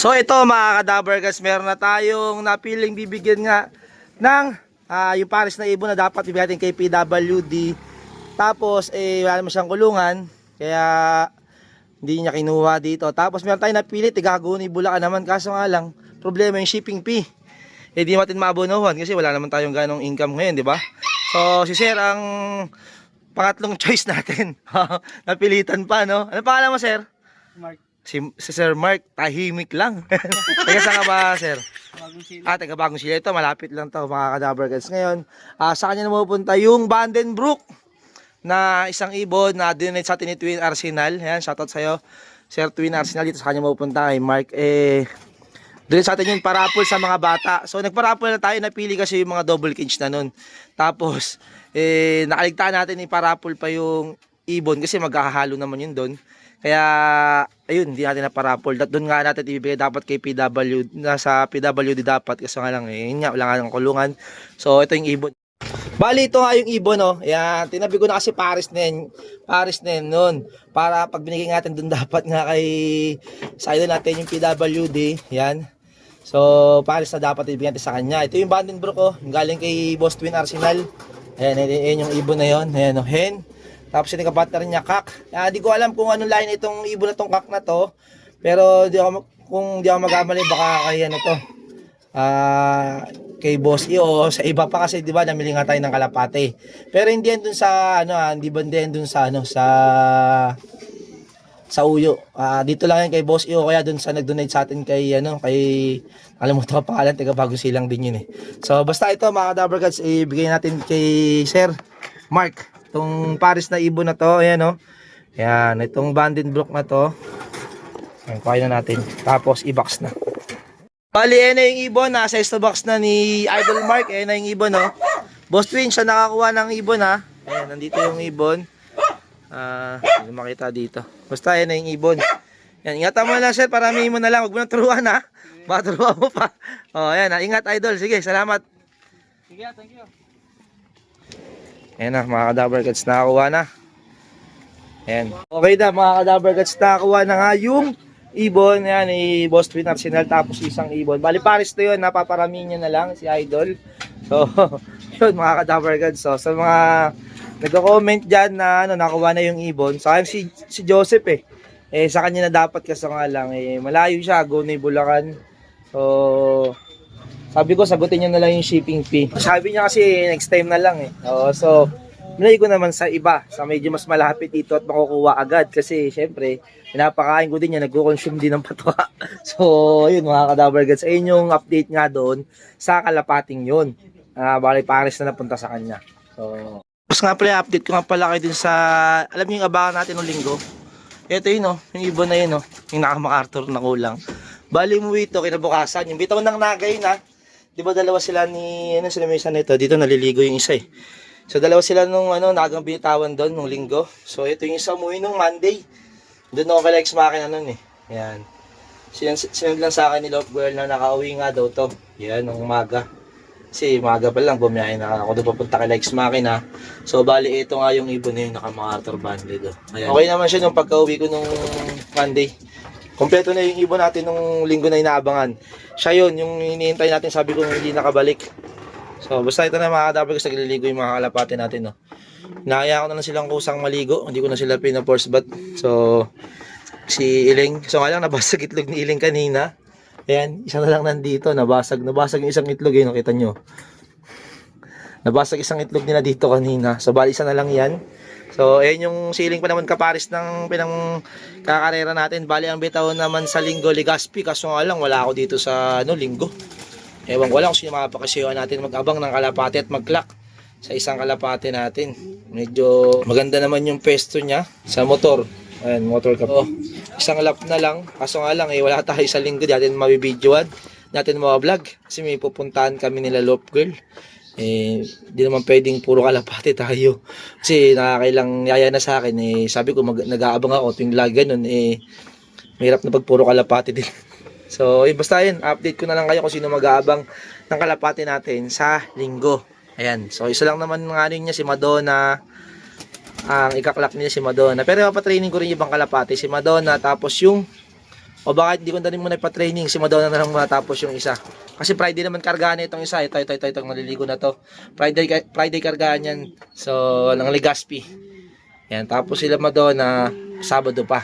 So ito mga kadabargas, meron na tayong napiling bibigyan nga ng yung pares na ibon na dapat bibigyan natin kay PWD. Tapos wala naman siyang kulungan, kaya hindi niya kinuha dito. Tapos meron tayong napili, Tigaguni, Bulacan naman, kaso nga lang problema yung shipping fee. Di natin maabonohan kasi wala naman tayong ganong income ngayon, di ba? So si Sir ang pangatlong choice natin. Napilitan pa, no? Ano pangalan mo, Sir? Mark. Si Sir Mark, tahimik lang. Taga saan ka ba, Sir? Bagong sila. Taga Bagong Sila. Ito, malapit lang to mga kadabargads. Ngayon, sa kanya na mapupunta yung Vandenbroek na isang ibon na dinonate sa atin ni Twin Arsenal. Ayan, shoutout sa'yo, Sir Twin Arsenal. Dito sa kanya mapupunta kay Mark. Dinonate sa atin yung parapol sa mga bata. So, nagparapol na tayo. Napili kasi yung mga double cage na nun. Tapos, nakaligtaan natin yung parapol pa yung ibon kasi maghahalo naman yun doon. Kaya, ayun, hindi natin naparapol. Doon nga natin ibibigay dapat kay PWD. Nasa PWD dapat kasi nga lang, yun nga, wala nga ng kulungan. So, ito yung ibon. Bali, ito nga yung ibon, no? Yan, tinabi ko na kasi Paris na yun nun. Para pag binigay natin doon dapat nga kay sa idol natin yung PWD. Yan. So, Paris na dapat ibigay natin sa kanya. Ito yung Vandenbroek, oh. Galing kay Boss Twin Arsenal. Ayan, ayan yung ibon na yun. Ayan, oh, hen. Tapos yung nakabatter niya, kak. Di ko alam kung anong line itong ibon na tong kak na to. Pero kung di ako magkamali, baka kay ano to. Kay Boss E o sa iba pa kasi 'di ba namili nga tayo ng kalapate. Pero hindi yan dun sa ano, hindi banda yan dun sa ano sa Uyo. Dito lang yan kay Boss E o kaya dun sa nag-donate sa atin kay ano, kay alam mo to pangalan, taga Bagong Silang din yun eh. So basta ito mga kadabargads, ibigay natin kay Sir Mark. Itong Paris na ibon na to, ayan o. Ayan, itong Vandenbroek na to. Ayan, kuhain na natin. Tapos i-box na. Bali, ayan na yung ibon. Nasa isto box na ni Idol Mark. Ayan na yung ibon, no. Boss Twin, siya nakakuha ng ibon, ha. Ayan, nandito yung ibon. Hindi makita dito. Basta, ayan na yung ibon. Ayan, ingatan mo na lang, sir. Paramihin mo na lang. Huwag mo nang turuan, ha. Baka turuan mo pa. O, ayan, ha. Ingat, Idol. Sige, salamat. Sige, thank you. Ayan na, mga kadabargads, nakakuha na. Ayan. Okay na, mga kadabargads, nakakuha na nga yung ibon. Ayan, ni Boss Twin Arsenal, tapos isang ibon. Bali, Paris na yun, napaparami niya na lang, si Idol. So, yun, mga kadabargads. So, sa mga nagko-comment dyan na nakuha na yung ibon. Sa akin, si Joseph sa kanya na dapat kasi nga lang, malayo siya, Gunay, Bulacan. So, sabi ko, sagutin niya na lang yung shipping fee. Sabi niya kasi next time na lang so, nilay ko naman sa iba, sa medyo mas malapit dito at makukuha agad. Kasi, syempre, pinapakain ko din niya, nagko-consume din ng patwa. So, ayun mga kadabargads, ayun yung update nga doon sa kalapating yun. Bali, Paris na napunta sa kanya. So, tapos nga pala, update ko nga pala kayo dun sa, alam niyo yung abangan natin ng linggo. Ito yun, yung ibon na yun, yung naka-MacArthur na kulang. Bali mo ito, kinabukasan, yung bitaw ng nagay na, di ba dalawa sila ni, sila may isa nito, dito naliligo yung isa So dalawa sila nung nagang binitawan doon nung linggo. So ito yung isa umuwi nung Monday. Doon ako kay Lex Makina nun Ayan. Sinend lang sa akin ni Love Girl na nakauwi nga daw to. Yan, nung umaga. Kasi umaga pa lang, bumiyahin na ako doon papunta kay Lex Makina. So bali ito nga yung ibon na yung naka-MacArthur banded Ayan. Okay naman siya nung pagka-uwi ko nung Monday. Kompleto na yung ibon natin nung linggo na inaabangan. Siya yun, yung hinihintay natin, sabi ko hindi nakabalik. So basta ito na mga kadabargads, nagliligo yung mga kalapati natin Nahaya ko na lang silang kusang maligo, hindi ko na sila pina-force bath. So si Iling, so nga lang nabasag itlog ni Iling kanina. Ayan, isa na lang nandito, nabasag yung isang itlog nakita nyo. Nabasag isang itlog nila dito kanina. So bali isa na lang yan. So, ayan yung siling pa naman kaparis ng pinang kakarera natin. Bali, ang bitaw naman sa linggo, Legazpi. Kaso nga lang, wala ako dito sa linggo. Ewan ko lang kung sino makapakasiyuan natin mag-abang ng kalapate at mag-clock sa isang kalapate natin. Medyo maganda naman yung pesto niya sa motor. Ayan, motor ka po. Isang lap na lang. Kaso nga lang, wala tayo sa linggo. Di natin mabibidyoan. Di natin mabablog. Kasi may pupuntahan kami nila Love Girl. Di naman pwedeng puro kalapate tayo kasi nakakailang yaya na sa akin sabi ko nag-aabang ako tuwing lagi ganun mahirap na pag puro kalapate din. So basta yun, update ko na lang kayo kung sino mag-aabang ng kalapate natin sa linggo. Ayan, so isa lang naman ng ano niya si Madonna, ang ikaklak niya si Madonna, pero papatraining ko rin yung ibang kalapate, si Madonna, tapos yung O baka hindi ko na rin muna ipa-training, si Madonna na lang matapos yung isa. Kasi Friday naman kargaan na itong isa. Ito, itong maliligo na to. Friday kargaan yan. So, ng Legazpi. Yan, tapos sila Madonna, Sabado pa.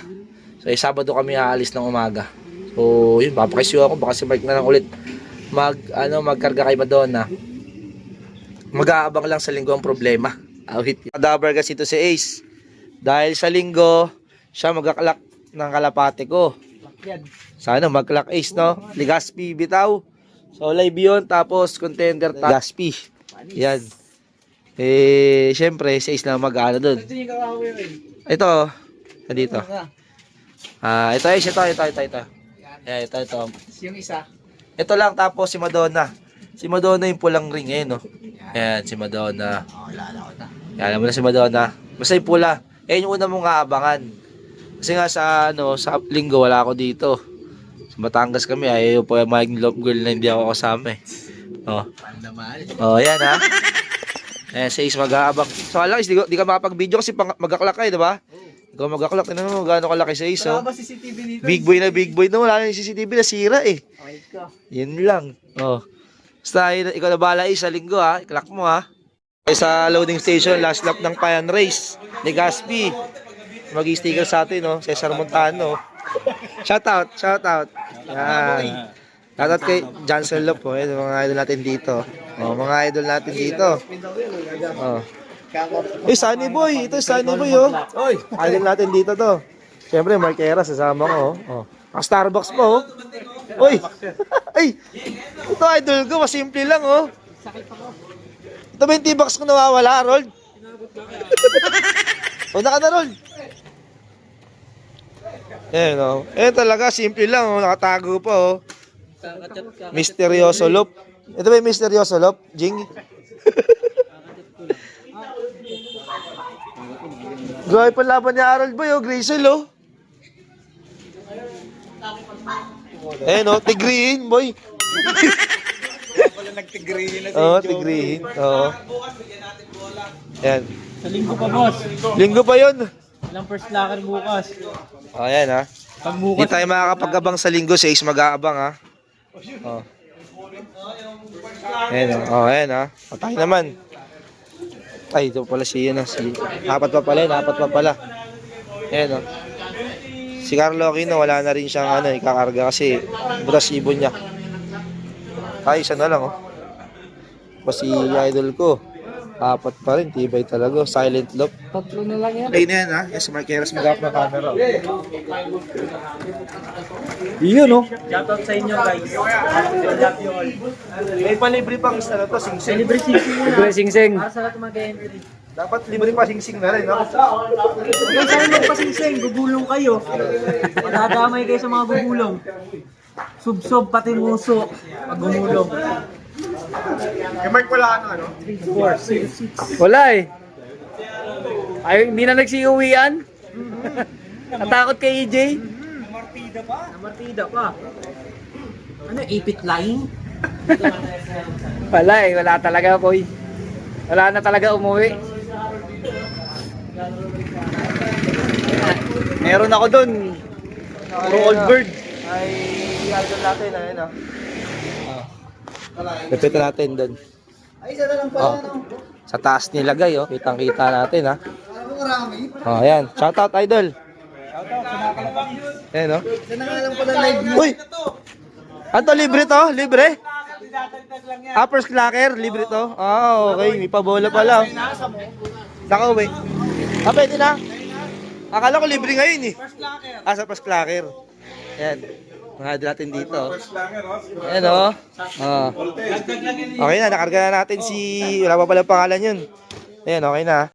So, Sabado kami aalis ng umaga. So, yun, papakisyo ako. Baka si Mark na lang ulit magkarga kay Madonna. Mag-aabang lang sa linggo ang problema. Awit. Kadabar kasi ito si Ace. Dahil sa linggo, siya magaklak ng kalapate ko. Sana magklak Ace, no? Legazpi, bitaw. So, live yun. Tapos, contender Legazpi. Yan. Eh, syempre, si Ace na mag-ano dun. Ito. Dito. Ito Ace. Ito. Yan, ito. Yung isa. Ito lang, tapos si Madonna. Si Madonna yung pulang ring, no? Yan, si Madonna. Yan, alam mo na si Madonna. Basta yung pula. Yan yung una mong aabangan. Kasi nga sa linggo wala ako dito. Sa Batangas kami, ayaw pa maging love girl na hindi ako kasama eh. Yan ha. Ayan, sa is mag-aabang. So, alam, di ka makapag-video kasi mag-aklak ka diba? Ikaw mag-aklak, tinan mo gano'ng kalaki sa is. Wala ba CCTV dito? Big boy na, wala na yung CCTV, nasira eh. Yun lang. Basta ikaw na bahala sa linggo ha, iklak mo ha. Sa loading station, last lap ng Payan Race, Legazpi. Mag-i-sticker sa atin, no? Cesar Montano. Shout out. Yan. Shout out kay Jansen Lop, mga idol natin dito. Mga idol natin dito. Sunny Boy. Ito Sunny Boy, idol natin dito to. Siyempre, Marquera, sasama ko, Starbucks mo, Uy! Ay! Ito idol ko, masimple lang, Ito ba yung T-box ko nawawala, Rold? Una ka na, Rold. Talaga, simple lang, nakatago pa, Misteryoso Lop. Ito ba yung Misteryoso Lop, Jing? Grabe pa laban ni Harold Boy, Grazel, tigrihin, boy. Nagtigrihin na Tigrihin. Yan. Sa linggo pa, boss. Linggo pa yun. Ilang first locker bukas. Yan, ha. Pag bukas. Hindi tayo makakapag-abang sa linggo, 6 mag-aabang, ha. Ayan, ha. Patay naman. Ay, ito pala siya na. Apat pa pala. Ayan, Si Carlo Aquino, wala na rin siyang ikakarga kasi butas ibon niya. Ay, isa na lang, Si idol ko. Apat pa rin, tibay talaga. Silent Lop. Tatlo na lang yan. Play na yan, ha? Yes, Marqueras mag-up na camera. Yun, Shoutout sa inyo, guys. Love you all. May palibre pang isa na to, sing-sing. Libre singsing muna. Libre singsing. Para sa lahat ng mag-entry. Dapat libre pa sing-sing na rin, no? Kung saan magpasingsing, gugulong kayo. Madadamay kayo sa mga gugulong. Sub-sub, pati muso. Pag gumulong. Yung Mark wala 4, 6. Wala Ay, hindi na nagsiuwian. Natakot kay EJ. Namartida pa. Ano, ipit line? Wala talaga, boy. Wala na talaga umuwi. Meron ako dun. Puro old bird. Ay, idol natin, Repeat natin doon. Ay, isa na lang pala, Sa taas nilagay, Kitang-kita natin, ha. Ayan. Shoutout, idol. Ayan, Isa na nga lang pala live mo. Uy! Ano libre to? Libre? First clacker, libre to? Okay. May pabola pala. Naka, uwi. Pwede na? Akala ko libre ngayon, sa first clacker. Ayan. Mga natin dito. Ayan, Okay na, nakarga na natin wala pa pala pangalan yun. Ayan, okay na.